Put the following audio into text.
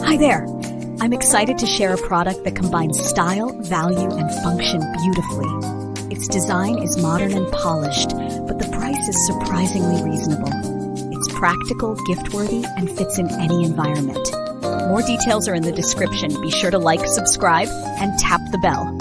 Hi there! I'm excited to share a product that combines style, value, and function beautifully. Its design is modern and polished, but the price is surprisingly reasonable. It's practical, gift-worthy, and fits in any environment. More details are in the description. Be sure to like, subscribe, and tap the bell.